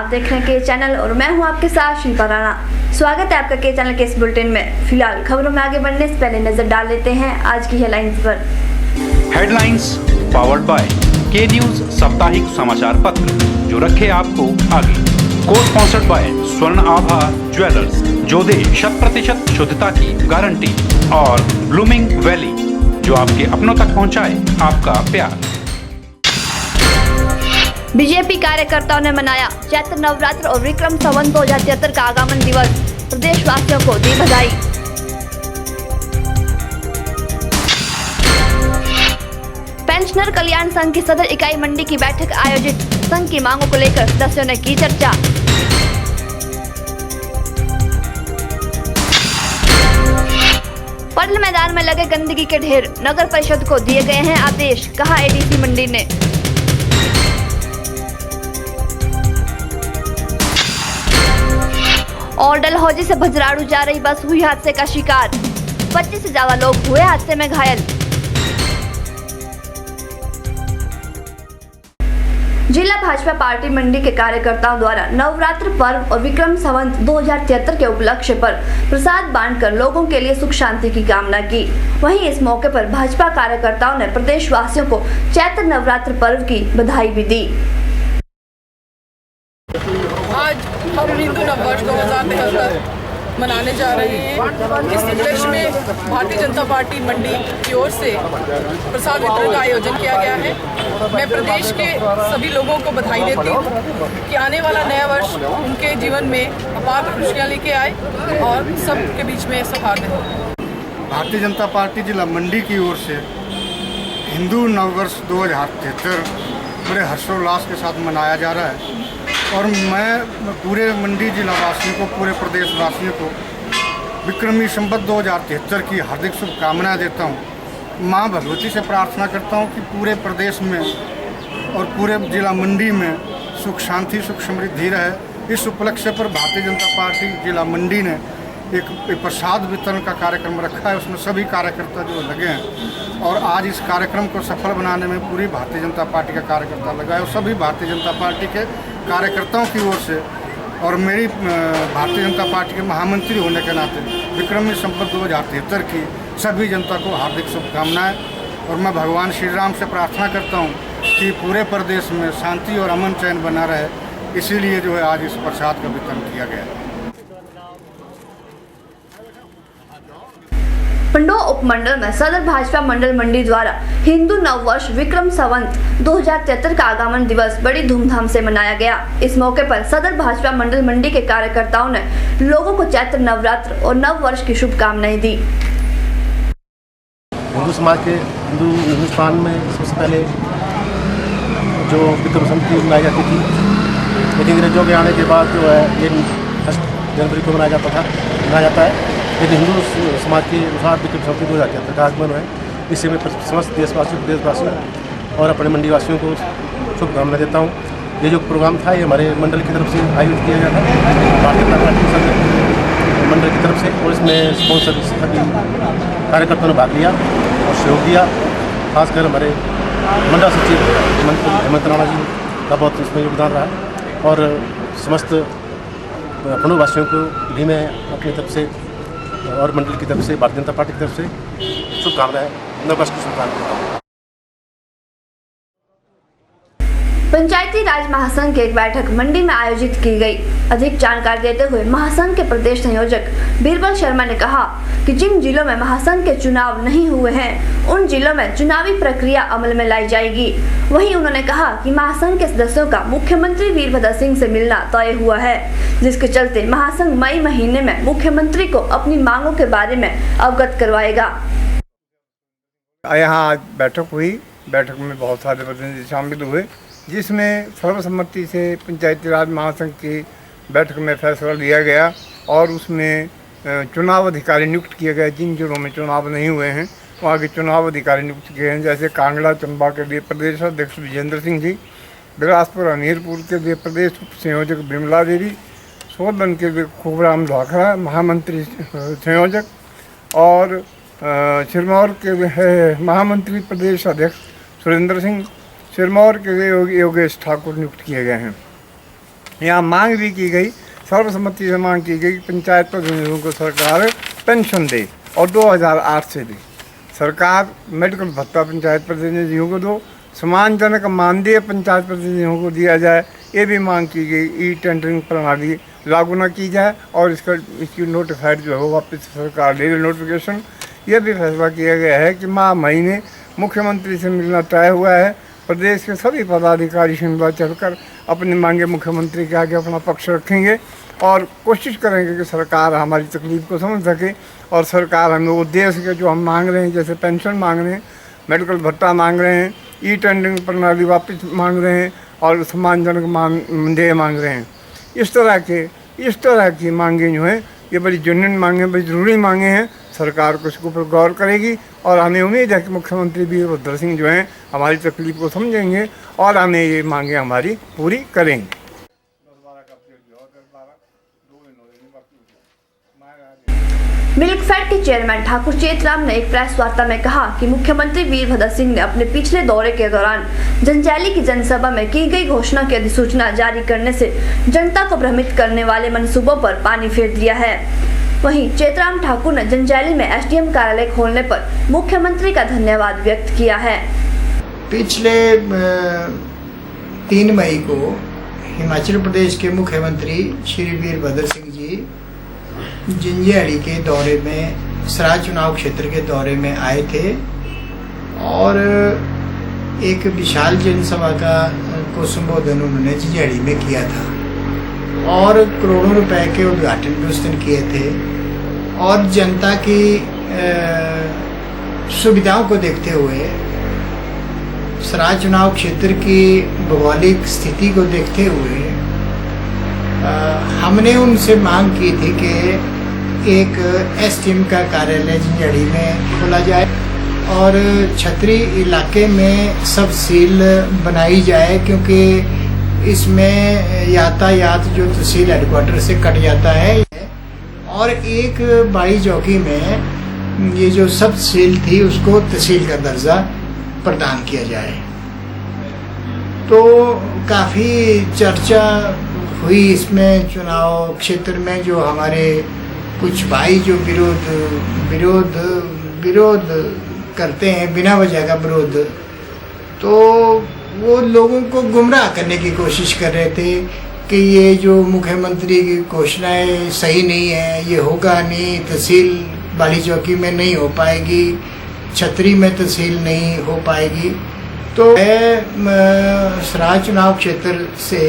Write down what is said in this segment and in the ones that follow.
आप देख रहे हैं के चैनल और मैं हूं आपके साथ शिल्पा राणा। स्वागत है आपका के चैनल के इस बुलेटिन में। फिलहाल खबरों में आगे बढ़ने से पहले नजर डाल लेते हैं आज की हेडलाइंस पर। हेडलाइंस पावर्ड बाय के न्यूज साप्ताहिक समाचार पत्र, जो रखे आपको आगे। को स्पॉन्सर्ड बाय स्वर्ण आभा ज्वेलर्स, जो दे 100% शुद्धता की गारंटी, और ब्लूमिंग वैली, जो आपके अपनों तक पहुंचाए आपका प्यार। बीजेपी कार्यकर्ताओं ने मनाया चैत्र नवरात्र और विक्रम संवत 2073 का आगमन दिवस। प्रदेशवासियों को दी बधाई। पेंशनर कल्याण संघ की सदर इकाई मंडी की बैठक आयोजित। संघ की मांगों को लेकर सदस्यों ने की चर्चा। पडल मैदान में लगे गंदगी के ढेर, नगर परिषद को दिए गए हैं आदेश, कहा एडीसी मंडी ने। और डलहौजी से भजराड़ू जा रही बस हुई हादसे का शिकार। 25 से ज्यादा लोग हुए हादसे में घायल। जिला भाजपा पार्टी मंडी के कार्यकर्ताओं द्वारा नवरात्र पर्व और विक्रम संवत 2073 के उपलक्ष्य पर प्रसाद बांटकर लोगों के लिए सुख शांति की कामना की। वहीं इस मौके पर भाजपा कार्यकर्ताओं ने प्रदेशवासियों को चैत्र नवरात्र पर्व की बधाई भी दी। आज हम हिंदू नववर्ष 2073 मनाने जा रहे हैं। इस उपलक्ष्य में भारतीय जनता पार्टी मंडी की ओर से प्रसाद वितरण का आयोजन किया गया है। मैं प्रदेश के सभी लोगों को बधाई देती हूँ कि आने वाला नया वर्ष उनके जीवन में अपार खुशियाँ लेके आए और सबके बीच में सौहार्द हो। भारतीय जनता पार्टी जिला मंडी की ओर से हिंदू नववर्ष 2073 बड़े हर्षोल्लास के साथ मनाया जा रहा है और मैं पूरे मंडी जिला वासियों को, पूरे प्रदेश वासियों को विक्रमी संवत 2073 की हार्दिक शुभकामनाएं देता हूं। मां भगवती से प्रार्थना करता हूं कि पूरे प्रदेश में और पूरे जिला मंडी में सुख शांति, सुख समृद्धि रहे। इस उपलक्ष्य पर भारतीय जनता पार्टी जिला मंडी ने एक प्रसाद वितरण का कार्यक्रम रखा है। उसमें सभी कार्यकर्ता जो लगे हैं और आज इस कार्यक्रम को सफल बनाने में पूरी भारतीय जनता पार्टी का कार्यकर्ता लगा है और सभी भारतीय जनता पार्टी के कार्यकर्ताओं की ओर से और मेरी भारतीय जनता पार्टी के महामंत्री होने के नाते विक्रमी संवत 2073 की सभी जनता को हार्दिक शुभकामनाएं। और मैं भगवान श्री राम से प्रार्थना करता हूं कि पूरे प्रदेश में शांति और अमन चैन बना रहे, इसीलिए जो है आज इस प्रसाद का वितरण किया गया है। पंडोह उपमंडल में सदर भाजपा मंडल मंडी द्वारा हिंदू नववर्ष विक्रम संवत 2073 का आगमन दिवस बड़ी धूमधाम से मनाया गया। इस मौके पर सदर भाजपा मंडल मंडी के कार्यकर्ताओं ने लोगों को चैत्र नवरात्र और नव वर्ष की शुभकामनाएं दी। हिंदू समाज के हिंदुस्तान में सबसे पहले जो विक्रम संवत मनाई जाती थी, लेकिन अंग्रेजों के आने के बाद जो है ये 1 जनवरी को मनाया जाता है। लेकिन हिंदू समाज के अनुसार विक्रम संवत 2073 का आगमन है। इससे मैं समस्त देशवासियों और अपने मंडी वासियों को शुभकामनाएं देता हूँ। ये जो प्रोग्राम था ये हमारे मंडल की तरफ से आयोजित किया गया था, भारतीय जनता पार्टी मंडल की तरफ से, और इसमें स्पॉन्सर सभी कार्यकर्ताओं ने भाग लिया और सहयोग दिया। खासकर हमारे मंडल सचिव हेमंत राणा जी का बहुत इसमें योगदान रहा और समस्त पंडोह वासियों को भी मैं अपनी तरफ से और मंडल की तरफ से, भारतीय जनता पार्टी की तरफ से शुभकामनाएं, नववर्ष की शुभकामनाएं देता हूं। पंचायती राज महासंघ की एक बैठक मंडी में आयोजित की गई। अधिक जानकारी देते हुए महासंघ के प्रदेश संयोजक बीरबल शर्मा ने कहा कि जिन जिलों में महासंघ के चुनाव नहीं हुए हैं उन जिलों में चुनावी प्रक्रिया अमल में लाई जाएगी। वहीं उन्होंने कहा कि महासंघ के सदस्यों का मुख्यमंत्री वीरभद्र सिंह से मिलना तय हुआ है, जिसके चलते महासंघ मई महीने में मुख्यमंत्री को अपनी मांगों के बारे में अवगत करवाएगा। यहाँ आज बैठक हुई। बैठक में बहुत सारे प्रतिनिधि शामिल हुए, जिसमें सर्वसम्मति से पंचायती राज महासंघ की बैठक में फैसला लिया गया और उसमें चुनाव अधिकारी नियुक्त किए गए। जिन जिलों में चुनाव नहीं हुए हैं वहाँ के चुनाव अधिकारी नियुक्त किए हैं, जैसे कांगड़ा चंबा के लिए प्रदेश अध्यक्ष विजेंद्र सिंह जी, बिलासपुर हमीरपुर के लिए प्रदेश उप संयोजक बिमला देवी, सोलन के लिए खूबराम ढोखरा महामंत्री संयोजक, और सिरमौर के महामंत्री प्रदेश अध्यक्ष सुरेंद्र सिंह, सिरमौर के लिए योगेश ठाकुर नियुक्त किए गए हैं। यहाँ मांग भी की गई, सर्वसम्मति से मांग की गई कि पंचायत प्रतिनिधियों को सरकार पेंशन दे और 2008 से भी सरकार मेडिकल भत्ता पंचायत प्रतिनिधियों को दो, सम्मानजनक मानदेय पंचायत प्रतिनिधियों को दिया जाए, ये भी मांग की गई। ई टेंडरिंग प्रणाली लागू न की जाए और इसकी नोटिफाइड जो है वापस सरकार ले ले नोटिफिकेशन। यह भी फैसला किया गया है कि महीने मुख्यमंत्री से मिलना तय हुआ है। प्रदेश के सभी पदाधिकारी शिमला चलकर अपनी मांगे मुख्यमंत्री के आगे अपना पक्ष रखेंगे और कोशिश करेंगे कि सरकार हमारी तकलीफ को समझ सके और सरकार हमें वो दे सके जो हम मांग रहे हैं, जैसे पेंशन मांग रहे हैं, मेडिकल भत्ता मांग रहे हैं, ई टेंडरिंग प्रणाली वापस मांग रहे हैं और सम्मानजनक मानदेय मांग रहे हैं। इस तरह की मांगें जो हैं ये बड़ी जेन्युइन मांगे, बड़ी ज़रूरी मांगे हैं। सरकार को इसके ऊपर गौर करेगी और हमें उम्मीद है कि मुख्यमंत्री वीरभद्र सिंह जो हैं हमारी तकलीफ को समझेंगे और हमें ये मांगे हमारी पूरी करेंगे। मिल्कफेड के चेयरमैन ठाकुर चेतराम ने एक प्रेस वार्ता में कहा कि मुख्यमंत्री वीरभद्र सिंह ने अपने पिछले दौरे के दौरान जंजैली की जनसभा में की गई घोषणा की अधिसूचना जारी करने से जनता को भ्रमित करने वाले मंसूबों पर पानी फेर दिया है। वहीं चेतराम ठाकुर ने जंजैली में एसडीएम कार्यालय खोलने पर मुख्यमंत्री का धन्यवाद व्यक्त किया है। पिछले 3 मई को हिमाचल प्रदेश के मुख्यमंत्री श्री वीरभद्र सिंह जी जंजैली के दौरे में, सराज चुनाव क्षेत्र के दौरे में आए थे और एक विशाल जनसभा को संबोधन उन्होंने जंजैली में किया था और करोड़ों रुपए के उद्घाटन भी उस दिन किए थे और जनता की सुविधाओं को देखते हुए, सराज चुनाव क्षेत्र की भौगोलिक स्थिति को देखते हुए हमने उनसे मांग की थी कि एक एसडीएम का कार्यालय जंजैली में खोला जाए और छतरी इलाके में सब सील बनाई जाए, क्योंकि इसमें यातायात जो तहसील हेडक्वार्टर से कट जाता है और एक बाड़ी चौकी में ये जो सब सील थी उसको तहसील का दर्जा प्रदान किया जाए। तो काफ़ी चर्चा हुई इसमें चुनाव क्षेत्र में। जो हमारे कुछ भाई जो विरोध करते हैं, बिना वजह का विरोध, तो वो लोगों को गुमराह करने की कोशिश कर रहे थे कि ये जो मुख्यमंत्री की घोषणाएं सही नहीं है, ये होगा नहीं, तहसील बाड़ी चौकी में नहीं हो पाएगी, छतरी में तहसील नहीं हो पाएगी। तो सराज चुनाव क्षेत्र से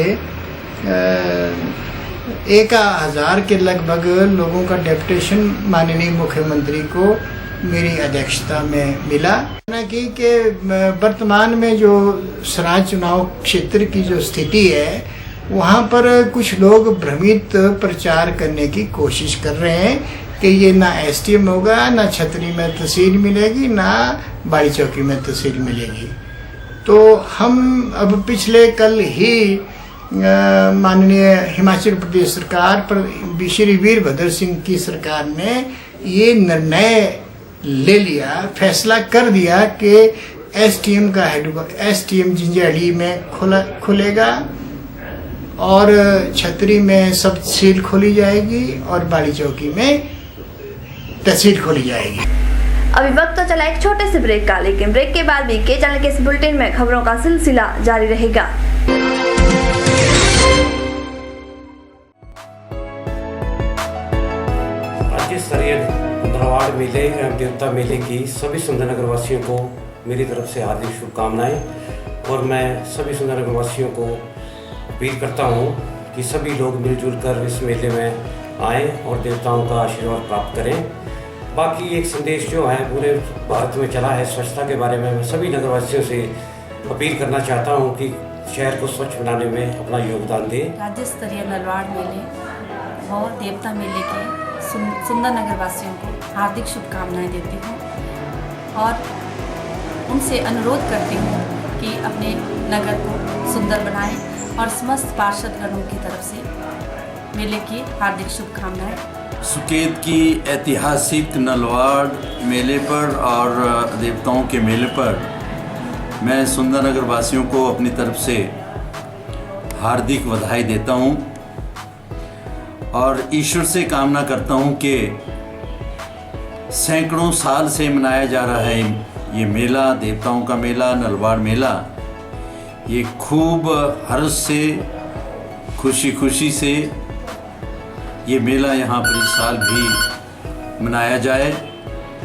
1000 के लगभग लोगों का डेपुटेशन माननीय मुख्यमंत्री को मेरी अध्यक्षता में मिला। कि वर्तमान में जो सराज चुनाव क्षेत्र की जो स्थिति है, वहाँ पर कुछ लोग भ्रमित प्रचार करने की कोशिश कर रहे हैं कि ये ना एसडीएम होगा, ना छतरी में तहसील मिलेगी, ना बाड़ी चौकी में तहसील मिलेगी। तो हम अब कल ही माननीय हिमाचल प्रदेश सरकार पर श्री वीरभद्र सिंह की सरकार ने ये निर्णय ले लिया, फैसला कर दिया कि एसडीएम का एसडीएम जंजैली में खुलेगा और छतरी में सब सील खोली जाएगी और बाड़ी चौकी में तहसील खोली जाएगी। अभी वक्त तो चला एक छोटे से ब्रेक का, लेकिन ब्रेक के बाद भी के चैनल के इस बुलेटिन में खबरों का सिलसिला जारी रहेगा। राज्य स्तरीय धारवाड़ मेले एवं देवता मेले की सभी सुंदरनगर वासियों को मेरी तरफ से हार्दिक शुभकामनाएं और मैं सभी सुंदरनगर वासियों को अपील करता हूं कि सभी लोग मिलजुल कर इस मेले में आएँ और देवताओं का आशीर्वाद प्राप्त करें। बाकी एक संदेश जो है पूरे भारत में चला है स्वच्छता के बारे में, मैं सभी नगरवासियों से अपील करना चाहता हूं कि शहर को स्वच्छ बनाने में अपना योगदान दें। राज्य स्तरीय नलवाड़ मेले और देवता मेले के सुंदर नगर वासियों को हार्दिक शुभकामनाएं देती हूँ और उनसे अनुरोध करती हूँ कि अपने नगर को सुंदर बनाएं और समस्त पार्षदगणों की तरफ से मेले की हार्दिक शुभकामनाएं। सुकेत की ऐतिहासिक नलवाड़ मेले पर और देवताओं के मेले पर मैं सुंदरनगर वासियों को अपनी तरफ से हार्दिक बधाई देता हूँ और ईश्वर से कामना करता हूँ कि सैकड़ों साल से मनाया जा रहा है ये मेला, देवताओं का मेला, नलवाड़ मेला, ये खूब हर्ष से, खुशी खुशी से ये मेला यहाँ पर इस साल भी मनाया जाए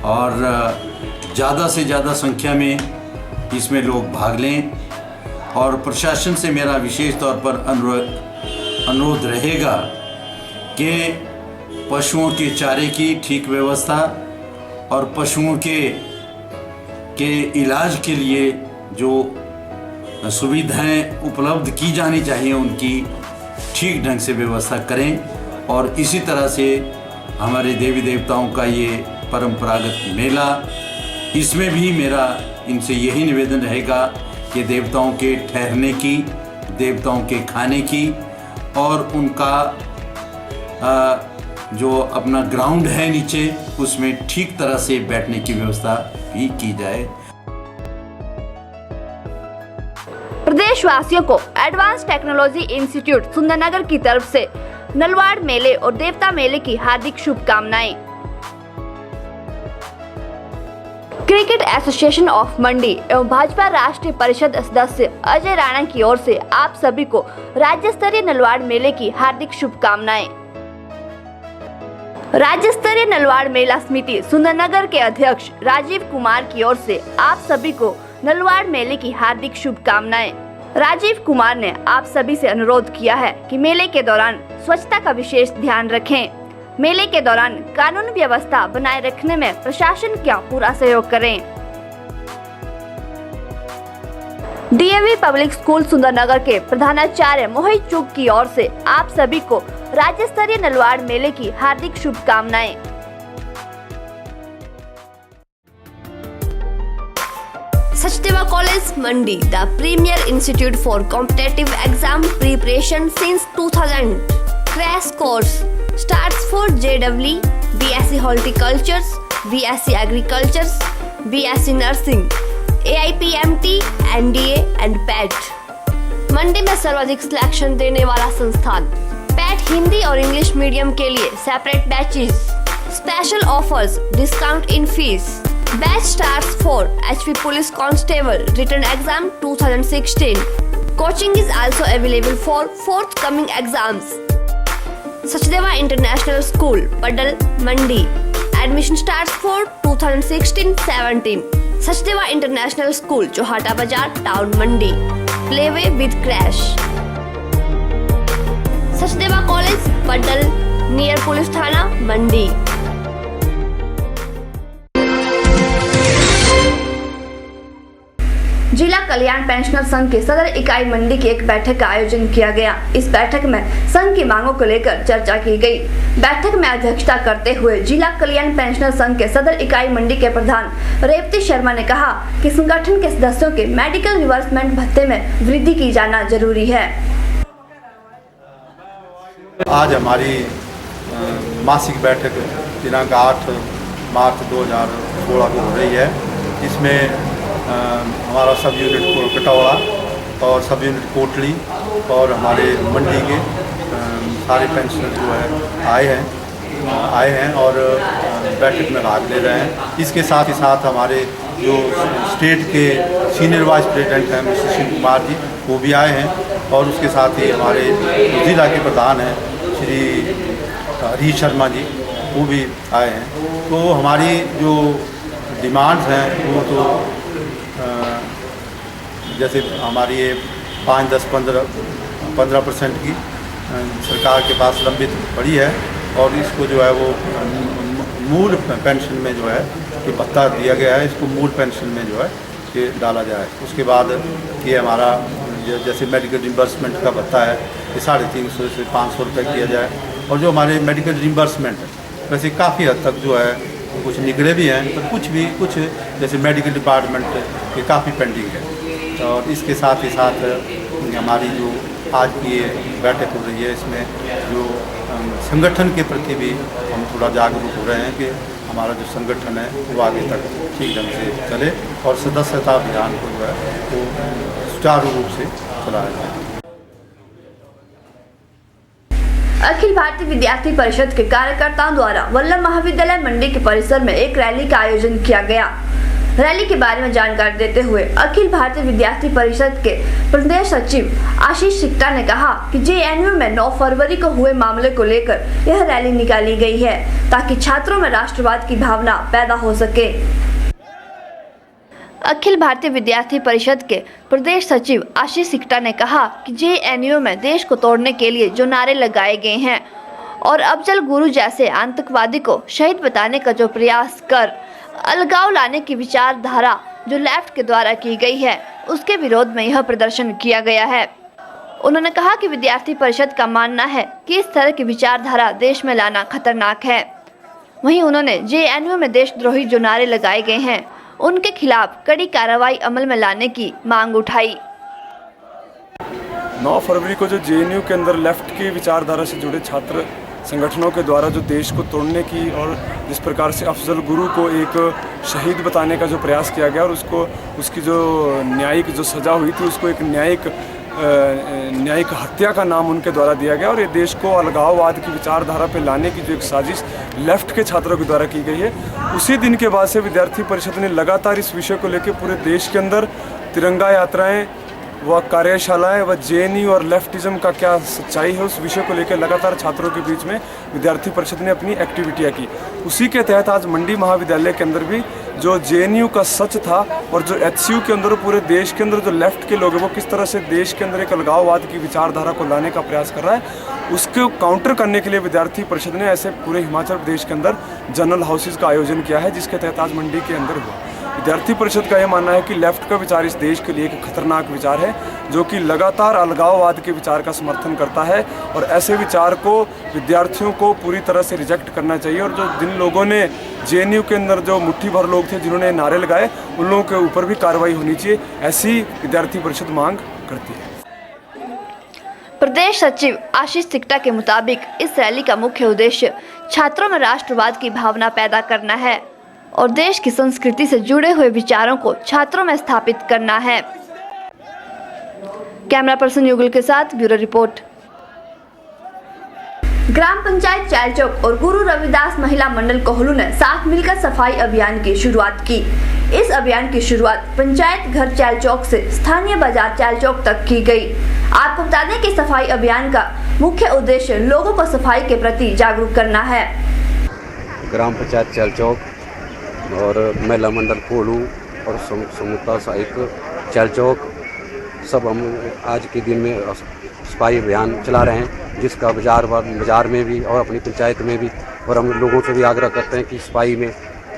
और ज़्यादा से ज़्यादा संख्या में इसमें लोग भाग लें। और प्रशासन से मेरा विशेष तौर पर अनुरोध रहेगा कि पशुओं के चारे की ठीक व्यवस्था और पशुओं के इलाज के लिए जो सुविधाएं उपलब्ध की जानी चाहिए उनकी ठीक ढंग से व्यवस्था करें। और इसी तरह से हमारे देवी देवताओं का ये परंपरागत मेला, इसमें भी मेरा इनसे यही निवेदन रहेगा कि देवताओं के ठहरने की, देवताओं के खाने की और उनका जो अपना ग्राउंड है नीचे, उसमें ठीक तरह से बैठने की व्यवस्था भी की जाए। प्रदेशवासियों को एडवांस टेक्नोलॉजी इंस्टीट्यूट सुंदरनगर की तरफ से नलवाड़ मेले और देवता मेले की हार्दिक शुभकामनाएं। क्रिकेट एसोसिएशन ऑफ मंडी एवं भाजपा राष्ट्रीय परिषद सदस्य अजय राणा की ओर से आप सभी को राज्य स्तरीय नलवाड़ मेले की हार्दिक शुभकामनाएं। राज्य स्तरीय नलवाड़ मेला समिति सुंदरनगर के अध्यक्ष राजीव कुमार की ओर से आप सभी को नलवाड़ मेले की हार्दिक शुभकामनाएं। राजीव कुमार ने आप सभी से अनुरोध किया है कि मेले के दौरान स्वच्छता का विशेष ध्यान रखें। मेले के दौरान कानून व्यवस्था बनाए रखने में प्रशासन का पूरा सहयोग करें। डीएवी पब्लिक स्कूल सुंदरनगर के प्रधानाचार्य मोहित चुग की ओर से आप सभी को राज्य स्तरीय नलवाड़ मेले की हार्दिक शुभकामनाएं। Sachdeva College Mandi, the premier institute for competitive exam preparation since 2000. Crash course starts for JEE, BSc Horticulture, BSc Agriculture, BSc Nursing, AIPMT, NDA and PET. मंडी में सर्वाधिक सिलेक्शन देने वाला संस्थान। PET हिंदी और इंग्लिश मीडियम के लिए separate batches. Special offers, discount in fees. Batch starts for HP Police Constable Written Exam 2016. Coaching is also available for forthcoming exams. Sachdeva International School, Padal, Mandi. Admission starts for 2016-17. Sachdeva International School, Johata Bazar, Town, Mandi. Playway with crash. Sachdeva College, Padal, near Police Thana, Mandi. जिला कल्याण pensioner संघ के सदर इकाई मंडी की एक बैठक का आयोजन किया गया। इस बैठक में संघ की मांगों को लेकर चर्चा की गई। बैठक में अध्यक्षता करते हुए जिला कल्याण पेंशनर संघ के सदर इकाई मंडी के प्रधान रेवती शर्मा ने कहा कि संगठन के सदस्यों के मेडिकल रिवर्समेंट भत्ते में वृद्धि की जाना जरूरी है। आज हमारी मासिक बैठक दिनांक 8 मार्च 2016 को हो रही है। इसमें हमारा सब यूनिट कटौड़ा और सब यूनिट कोटली और हमारे मंडी के सारे पेंशनर जो है आए हैं और बैठक में भाग ले रहे हैं। इसके साथ ही साथ हमारे जो स्टेट के सीनियर वाइस प्रेसिडेंट हैं मिस्टर सुशील कुमार जी, वो भी आए हैं और उसके साथ ही हमारे जिला के प्रधान हैं श्री हरीश शर्मा जी, वो भी आए हैं। तो हमारी जो डिमांड्स हैं वो तो जैसे हमारी ये 5, 10, 15% की सरकार के पास लंबित पड़ी है और इसको जो है वो मूल पेंशन में जो है ये भत्ता दिया गया है, इसको मूल पेंशन में जो है ये डाला जाए। उसके बाद ये हमारा जैसे मेडिकल रिम्बर्समेंट का भत्ता है ये 350 से 500 रुपये किया जाए। और जो हमारे मेडिकल रिम्बर्समेंट वैसे काफ़ी हद तक जो है कुछ निकले भी हैं, पर कुछ जैसे मेडिकल डिपार्टमेंट ये काफ़ी पेंडिंग है। और इसके साथ ही साथ हमारी जो आज की ये बैठक हो रही है, इसमें जो संगठन के प्रति भी हम थोड़ा जागरूक हो रहे हैं कि हमारा जो संगठन है वो आगे तक ठीक ढंग से चले और सदस्यता अभियान को जो है वो सुचारू रूप से चलाया जाए। अखिल भारतीय विद्यार्थी परिषद के कार्यकर्ताओं द्वारा वल्लभ महाविद्यालय मंडी के परिसर में एक रैली का आयोजन किया गया। रैली के बारे में जानकारी देते हुए अखिल भारतीय विद्यार्थी परिषद के प्रदेश सचिव आशीष सिक्टा ने कहा कि जेएनयू में 9 फरवरी को हुए मामले को लेकर यह रैली निकाली गई है ताकि छात्रों में राष्ट्रवाद की भावना पैदा हो सके। अखिल भारतीय विद्यार्थी परिषद के प्रदेश सचिव आशीष सिक्टा ने कहा कि जेएनयू में देश को तोड़ने के लिए जो नारे लगाए गए हैं और अफजल गुरु जैसे आतंकवादी को शहीद बताने का जो प्रयास कर अलगाव लाने की विचारधारा जो लेफ्ट के द्वारा की गई है उसके विरोध में यह प्रदर्शन किया गया है। उन्होंने कहा कि विद्यार्थी परिषद का मानना है कि इस तरह की विचारधारा देश में लाना खतरनाक है। वहीं उन्होंने जेएनयू में देशद्रोही जो नारे लगाए गए हैं उनके खिलाफ कड़ी कार्रवाई अमल में लाने की मांग उठाई। 9 फरवरी को जो जेएनयू के अंदर लेफ्ट की विचारधारा से जुड़े छात्र संगठनों के द्वारा जो देश को तोड़ने की और जिस प्रकार से अफजल गुरु को एक शहीद बताने का जो प्रयास किया गया और उसकी जो न्यायिक जो सज़ा हुई थी उसको एक न्यायिक हत्या का नाम उनके द्वारा दिया गया और ये देश को अलगाववाद की विचारधारा पे लाने की जो एक साजिश लेफ्ट के छात्रों के द्वारा की गई है, उसी दिन के बाद से विद्यार्थी परिषद ने लगातार इस विषय को लेकर पूरे देश के अंदर तिरंगा यात्राएं व कार्यशालाएं व जेएनयू और लेफ्टिज्म का क्या सच्चाई है उस विषय को लेकर लगातार छात्रों के बीच में विद्यार्थी परिषद ने अपनी एक्टिविटियां की। उसी के तहत आज मंडी महाविद्यालय के अंदर भी जो जेएनयू का सच था और जो एचसीयू के अंदर पूरे देश के अंदर जो लेफ्ट के लोग हैं वो किस तरह से देश के अंदर एक अलगाववाद की विचारधारा को लाने का प्रयास कर रहा है, उसको काउंटर करने के लिए विद्यार्थी परिषद ने ऐसे पूरे हिमाचल प्रदेश के अंदर जनरल हाउसेज का आयोजन किया है, जिसके तहत आज मंडी के अंदर हुआ। विद्यार्थी परिषद का यह मानना है कि लेफ्ट का विचार इस देश के लिए एक खतरनाक विचार है जो कि लगातार अलगाववाद के विचार का समर्थन करता है और ऐसे विचार को विद्यार्थियों को पूरी तरह से रिजेक्ट करना चाहिए और जो जिन लोगों ने जेएनयू के अंदर जो मुट्ठी भर लोग थे जिन्होंने नारे लगाए उन लोगों के ऊपर भी कार्रवाई होनी चाहिए, ऐसी विद्यार्थी परिषद मांग करती है। प्रदेश सचिव आशीष सिक्टा के मुताबिक इस रैली का मुख्य उद्देश्य छात्रों में राष्ट्रवाद की भावना पैदा करना है और देश की संस्कृति से जुड़े हुए विचारों को छात्रों में स्थापित करना है। कैमरा पर्सन युगल के साथ ब्यूरो रिपोर्ट। ग्राम पंचायत चैलचौक और गुरु रविदास महिला मंडल कोहलू ने साथ मिलकर सफाई अभियान की शुरुआत की। इस अभियान की शुरुआत पंचायत घर चैलचौक से स्थानीय बाजार चैलचौक तक की गई। आपको बता दें कि सफाई अभियान का मुख्य उद्देश्य लोगों को सफाई के प्रति जागरूक करना है। ग्राम पंचायत चैलचौक और महिला मंडल कोहलू और समूता सहायक चैलचौक सब हम आज के दिन में सफाई अभियान चला रहे हैं, जिसका बाजार में भी और अपनी पंचायत में भी, और हम लोगों से भी आग्रह करते हैं कि सफाई में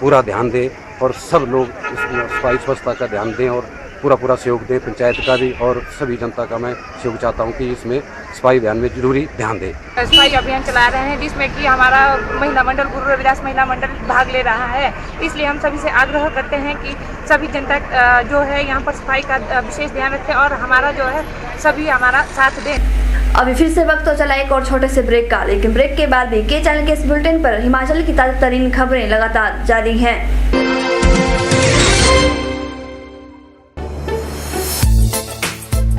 पूरा ध्यान दें और सब लोग सफाई स्वच्छता का ध्यान दें और पूरा सहयोग दें, पंचायत का भी और सभी जनता का मैं सहयोग चाहता हूं कि इसमें सफाई अभियान में जरूरी ध्यान दें। सफाई अभियान चला रहे हैं जिसमें कि हमारा महिला मंडल गुरु रविदास महिला मंडल भाग ले रहा है, इसलिए हम सभी से आग्रह करते हैं कि सभी जनता जो है यहाँ पर सफाई का विशेष ध्यान रखें और हमारा जो है सभी हमारा साथ दें। अभी फिर से वक्त तो चला एक और छोटे से ब्रेक का, लेकिन ब्रेक के बाद भी के चैनल के इस बुलेटिन पर हिमाचल की ताजा तरीन खबरें लगातार जारी हैं।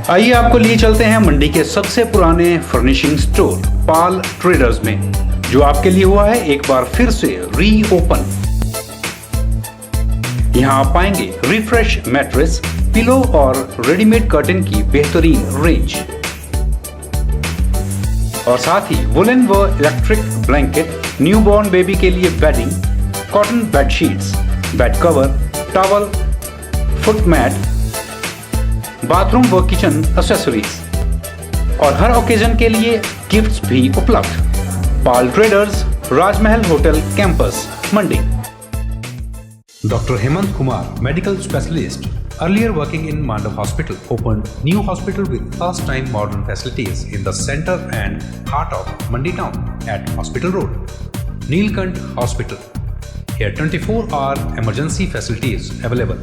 आइए आपको लिए चलते हैं मंडी के सबसे पुराने फर्निशिंग स्टोर पाल ट्रेडर्स में, जो आपके लिए हुआ है एक बार फिर से रीओपन। यहाँ आप पाएंगे रिफ्रेश मैट्रेस, पिलो और रेडीमेड कर्टन की बेहतरीन रेंज और साथ ही वुलन व इलेक्ट्रिक ब्लैंकेट, न्यूबॉर्न बेबी के लिए bedding, cotton bedsheets, bed cover, towel, foot mat, bathroom व किचन एक्सेसरीज और हर ओकेजन के लिए गिफ्ट्स भी उपलब्ध। Pal Traders, Rajmahal hotel campus, Mandi. Dr. Hemant Kumar, medical specialist, earlier working in Mandav Hospital, opened new hospital with first-time modern facilities in the center and heart of Mandi town at Hospital Road. Neelkant Hospital. Here 24-hour emergency facilities available.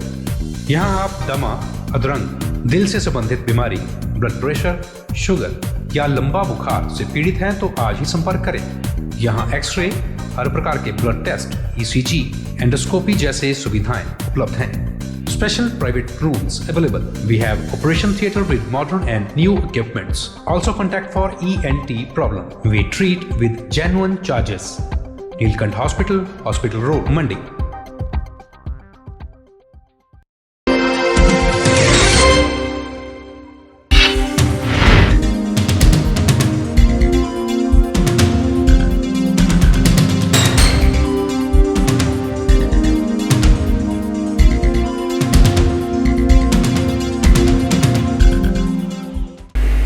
यहाँ आप दमा, अधरंग, दिल से संबंधित बीमारी, blood pressure, sugar या लंबा बुखार से पीड़ित हैं तो आज ही संपर्क करें। यहाँ एक्सरे, हर प्रकार के ब्लड टेस्ट, ईसीजी, एंडोस्कोपी जैसे सुविधाएं उपलब्ध हैं। special private rooms available. We have operation theatre with modern and new equipments. Also contact for ENT problem. We treat with genuine charges. Nilkant Hospital, Hospital Road, Mandi.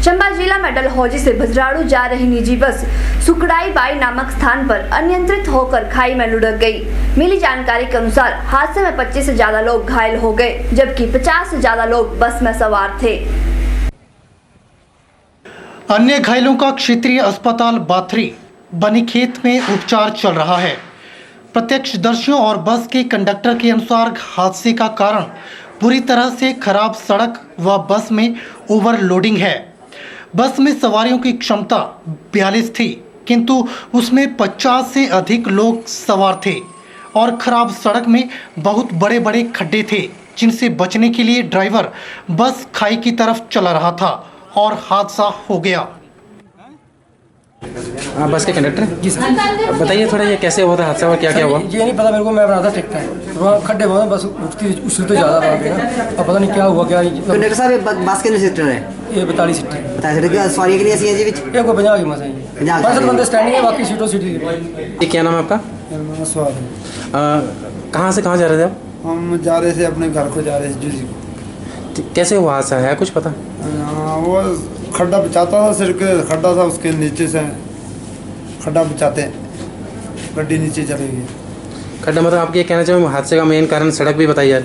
Chamba जिला में डलहौजी से भद्राड़ू जा रही निजी बस सुकड़ाई बाई नामक स्थान पर अनियंत्रित होकर खाई में लुढ़क गई। मिली जानकारी के अनुसार हादसे में 25 से ज्यादा लोग घायल हो गए, जबकि 50 से ज्यादा लोग बस में सवार थे। अन्य घायलों का क्षेत्रीय अस्पताल बाथरी बनीखेत में उपचार चल रहा है। प्रत्यक्षदर्शियों और बस के कंडक्टर के अनुसार हादसे का कारण बुरी तरह से खराब सड़क व बस में ओवरलोडिंग है। बस में सवारियों की क्षमता 42 थी, किंतु उसमें 50 से अधिक लोग सवार थे और खराब सड़क में बहुत बड़े बड़े खड्डे थे, जिनसे बचने के लिए ड्राइवर बस खाई की तरफ चला रहा था और हादसा हो गया। हाँ, बस के कंडक्टर जी सर, बताइए थोड़ा ये कैसे हुआ था हादसा और क्या क्या हुआ? ये नहीं पता मेरे को, मैं बना था टिकता है वहाँ खड्डे बहुत बस उठती उससे तो ज़्यादा रहा है, अब पता नहीं क्या हुआ क्या नहीं। कंडक्टर साहब बस के सीटर है ये 42 सीटें 42 सीटें सवारी के लिए ऐसी है जी विच एक को 50 की मसा है 50 बंदे स्टैंडिंग है, बाकी सीटों सीटी। ये क्या नाम है आपका? स्वाद। कहाँ से कहाँ जा रहे थे आप? हम जा रहे थे अपने घर को, जा रहे थे जूजी को। कैसे हुआ हादसा है कुछ पता? वो खड्डा बिछाता था, सिर के खड्डा था, उसके नीचे से खड्डा बिछाते गड्डी नीचे चली गई। खड्डा मतलब आप ये कहना चाहेंगे हादसे का मेन कारण सड़क भी बताई जाए?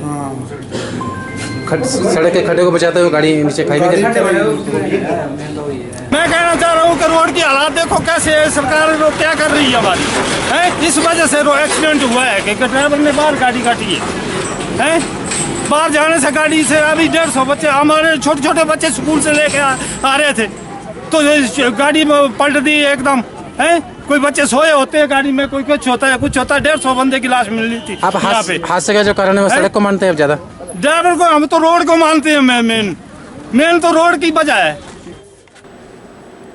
सड़क के खड्डे को बचाते हुए गाड़ी नीचे खाई में गिरी। मैं कहना चाह रहा हूँ कि रोड की हालात देखो कैसे है, सरकार क्या कर रही है हमारी है। इस वजह से एक्सीडेंट हुआ है कि ड्राइवर ने बाहर गाड़ी काटी है। बाहर जाने से गाड़ी से अभी 150 बच्चे, हमारे छोटे छोटे बच्चे स्कूल से लेके आ रहे थे तो गाड़ी में पलट दी एकदम है। कोई बच्चे सोए होते हैं गाड़ी में, कोई कुछ होता है 150 बंदे की लाश मिलनी थी। आप हादसे का जो कारण है वो सड़क को मानते हैं ज्यादा? ड्राइवर को, हम तो रोड को मानते हैं। मेन तो रोड की वजह है।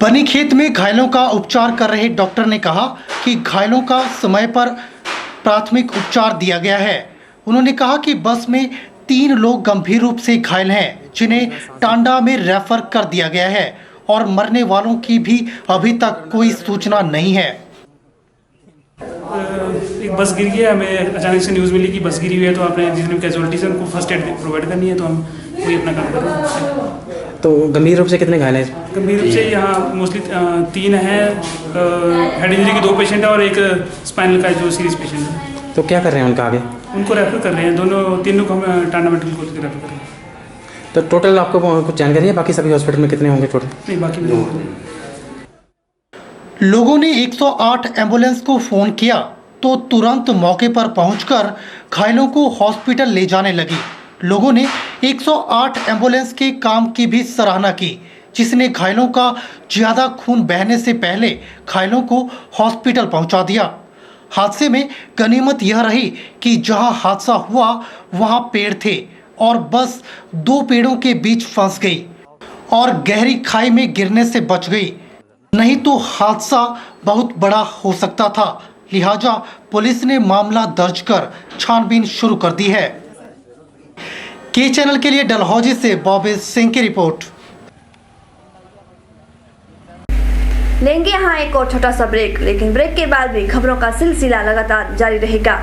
बनीखेत में घायलों का उपचार कर रहे डॉक्टर ने कहा कि घायलों का समय पर प्राथमिक उपचार दिया गया है। उन्होंने कहा कि बस में 3 लोग गंभीर रूप से घायल हैं, जिन्हें टांडा में रेफर कर दिया गया है और मरने वालों की भी अभी तक कोई सूचना नहीं है। एक बस गिर गई, हमें अचानक से न्यूज़ मिली कि बस गिरी हुई है, तो आपने जितने कैजुअलिटीज हैं उनको फर्स्ट एड प्रोवाइड करनी है, तो हम वही अपना काम कर रहे हैं। तो गंभीर रूप से कितने घायल हैं? गंभीर रूप से यहाँ मोस्टली 3 हैं, हेड इंजरी के 2 पेशेंट हैं और एक स्पाइनल का जो सीरियस पेशेंट है। तो क्या कर रहे हैं उनका आगे? उनको रेफर कर रहे हैं, तीनों को हम टांडा मेडिकल कॉलेज के रेफर कर रहे हैं। तो टोटल आपको कुछ जानकारी है बाकी सभी हॉस्पिटल में कितने होंगे टोटल? नहीं, बाकी नहीं। लोगों ने 108 एम्बुलेंस को फोन किया तो तुरंत मौके पर पहुंचकर घायलों को हॉस्पिटल ले जाने लगी। लोगों ने 108 एम्बुलेंस के काम की भी सराहना की, जिसने घायलों का ज्यादा खून बहने से पहले घायलों को हॉस्पिटल पहुंचा दिया। हादसे में गनीमत यह रही कि जहां हादसा हुआ वहां पेड़ थे और बस 2 पेड़ों के बीच फंस गई और गहरी खाई में गिरने से बच गई, नहीं तो हादसा बहुत बड़ा हो सकता था। लिहाजा पुलिस ने मामला दर्ज कर छानबीन शुरू कर दी है। के चैनल के लिए डलहौजी से बॉबी सिंह की रिपोर्ट। लेंगे यहाँ एक और छोटा सा ब्रेक, लेकिन ब्रेक के बाद भी खबरों का सिलसिला लगातार जारी रहेगा।